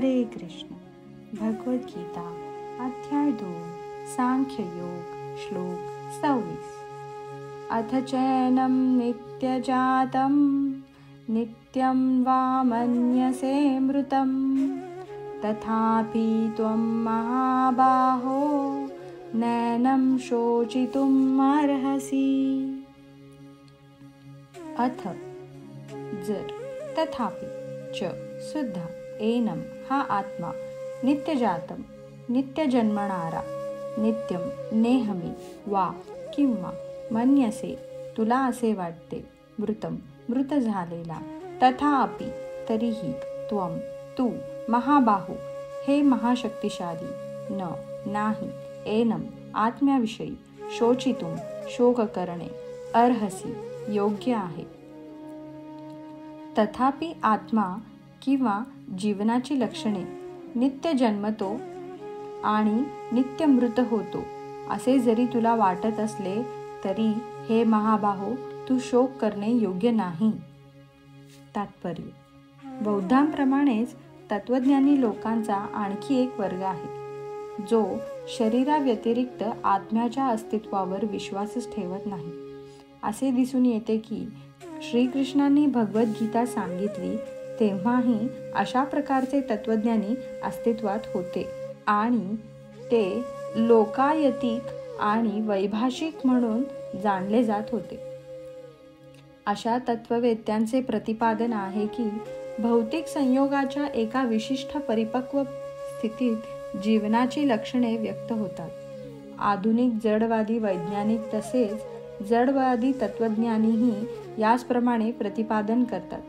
हरे कृष्ण. भगवद्गीता अध्याय 2 सांख्ययोग श्लोक 26. अथ चैनं नित्यजातं नित्यं वा मन्यसे मृतं तथापि त्वं महाबाहो नैनं शोचितुम् अर्हसि. अथ जर, तथापि, च सुद्धा, एनम हा आत्मा, नित्यजातम नित्य जन्मणारा, नित्यम नेहमी, वा किंवा, मन्यसे तुला असे वाटते, मृतम मृत झालेला, तथापि तरीही, त्वम तू, महाबाहू हे महाशक्तिशाली, नाही, एनम आत्म्याविषयी, शोचितुम शोक करणे, अर्हसी योग्य आहे. तथापि आत्मा किंवा जीवनाची लक्षणे नित्य जन्मतो आणि नित्य मृत होतो असे जरी तुला वाटत असले तरी हे महाबाहो तू शोक करणे योग्य नाही. तात्पर्य: बौद्धांप्रमाणेच तत्वज्ञानी लोकांचा आणखी एक वर्ग आहे जो शरीराव्यतिरिक्त आत्म्याच्या अस्तित्वावर विश्वासच ठेवत नाही. असे दिसून येते की श्रीकृष्णांनी भगवद्गीता सांगितली तेव्हाही अशा प्रकारचे तत्वज्ञानी अस्तित्वात होते आणि ते लोकायतिक आणि वैभाषिक म्हणून जाणले जात होते. अशा तत्ववेत्यांचे प्रतिपादन आहे की भौतिक संयोगाच्या एका विशिष्ट परिपक्व स्थितीत जीवनाची लक्षणे व्यक्त होतात. आधुनिक जडवादी वैज्ञानिक तसेच जडवादी तत्वज्ञानीही याचप्रमाणे प्रतिपादन करतात.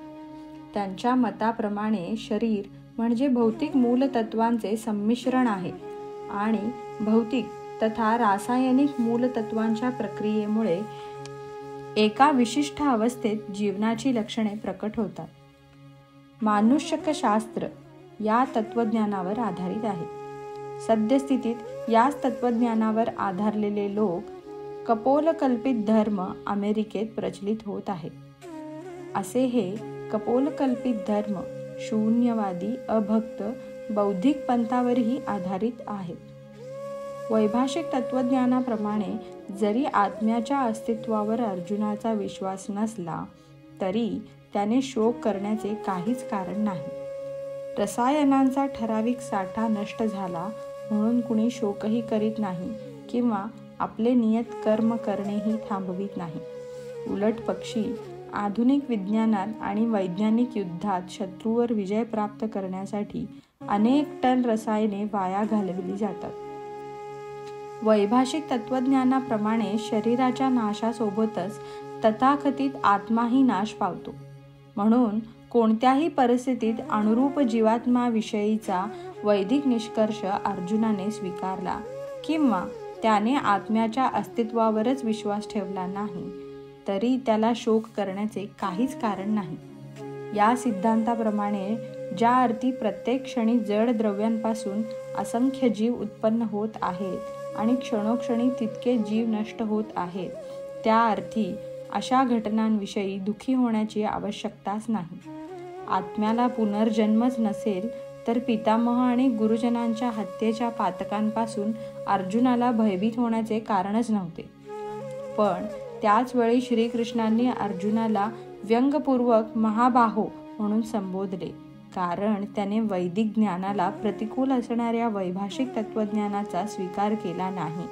त्यांच्या मताप्रमाणे शरीर म्हणजे भौतिक मूलतत्वांचे संमिश्रण आहे आणि भौतिक तथा रासायनिक मूलतत्वांच्या प्रक्रियेमुळे एका विशिष्ट अवस्थेत जीवनाची लक्षणे प्रकट होतात. मानुष्यकशास्त्र या तत्वज्ञानावर आधारित आहे. सद्यस्थितीत याच तत्वज्ञानावर आधारलेले लोक कपोलकल्पित धर्म अमेरिकेत प्रचलित होत आहे. असे हे कपोलकल्पित धर्म शून्यवादी अभक्त बौद्धिक पंथावरही आधारित आहेत. वैभाषिक तत्वज्ञानाप्रमाणे जरी आत्म्याच्या अस्तित्वावर अर्जुनाचा विश्वास नसला तरी त्याने शोक करण्याचे काहीच कारण नाही. रसायनांचा ठराविक साठा नष्ट झाला म्हणून कुणी शोकही करीत नाही किंवा आपले नियत कर्म करणेही थांबवित नाही. उलट पक्षी आधुनिक विज्ञानात आणि वैज्ञानिक युद्धात शत्रूवर विजय प्राप्त करण्यासाठी अनेक टन रसायने वाया घालवली जातात. वैभाषिक तत्वज्ञानाप्रमाणे शरीराच्या नाशासोबतच तथाकथित आत्माही नाश पावतो. म्हणून कोणत्याही परिस्थितीत अनुरूप जीवात्म्याविषयीचा वैदिक निष्कर्ष अर्जुनाने स्वीकारला किंवा त्याने आत्म्याच्या अस्तित्वावरच विश्वास ठेवला नाही तरी त्याला शोक करण्याचे काहीच कारण नाही. या सिद्धांताप्रमाणे ज्या अर्थी प्रत्येक क्षणी जड द्रव्यांपासून असंख्य जीव उत्पन्न होत आहेत आणि क्षणोक्षणी तितके जीव नष्ट होत आहेत, त्या अर्थी अशा घटनांविषयी दुःखी होण्याची आवश्यकताच नाही. आत्म्याला पुनर्जन्मच नसेल तर पितामह आणि गुरुजनांच्या हत्येच्या पातकांपासून अर्जुनाला भयभीत होण्याचे कारणच नव्हते. पण त्याच वेळी श्रीकृष्णांनी अर्जुनाला व्यंगपूर्वक महाबाहो म्हणून संबोधले कारण त्याने वैदिक ज्ञानाला प्रतिकूल असणाऱ्या वैभाषिक तत्वज्ञानाचा स्वीकार केला नाही.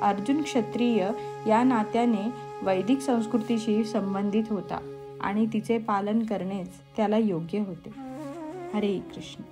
अर्जुन क्षत्रिय या नात्याने वैदिक संस्कृतीशी संबंधित होता आणि तिचे पालन करणेच त्याला योग्य होते. हरे कृष्ण.